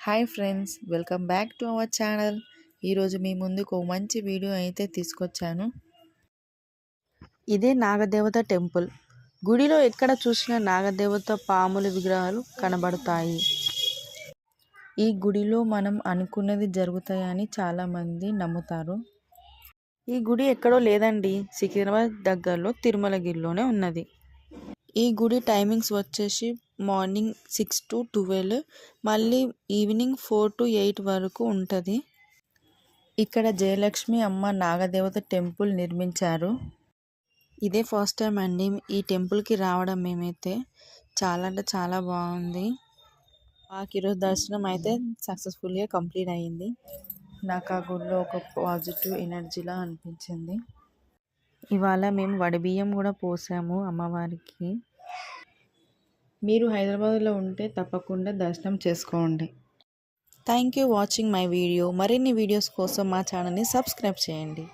Hi friends, welcome back to our channel. ఈరోజు మీ ముందుకు ఒక మంచి వీడియో అయితే తీసుకొచ్చాను. ఇదే నాగదేవత టెంపుల్. గుడిలో ఎక్కడ చూసినా నాగదేవత పాముల విగ్రహాలు కనబడతాయి. ఈ గుడిలో మనం అనుకున్నది జరుగుతాయని చాలామంది నమ్ముతారు. ఈ గుడి ఎక్కడో లేదండి, సికింద్రాబాద్ దగ్గరలో తిరుమలగిరిలోనే ఉన్నది. ఈ గుడి టైమింగ్స్ వచ్చేసి మార్నింగ్ 6 to 12, మళ్ళీ ఈవినింగ్ 4 to 8 వరకు ఉంటుంది. ఇక్కడ జయలక్ష్మి అమ్మ నాగదేవత టెంపుల్ నిర్మించారు. ఇదే ఫస్ట్ టైం అండి ఈ టెంపుల్కి రావడం. మేమైతే చాలా అంటే చాలా బాగుంది. మాకు ఈరోజు దర్శనం అయితే సక్సెస్ఫుల్గా కంప్లీట్ అయ్యింది. నాకు ఆ గుడిలో ఒక పాజిటివ్ ఎనర్జీలా అనిపించింది. ఇవాళ మేము వడిబియ్యం కూడా పోసాము అమ్మవారికి. మీరు హైదరాబాద్లో ఉంటే తప్పకుండా దర్శనం చేసుకోండి. Thank you watching my video. మరిన్ని వీడియోస్ కోసం మా ఛానల్ని సబ్స్క్రైబ్ చేయండి.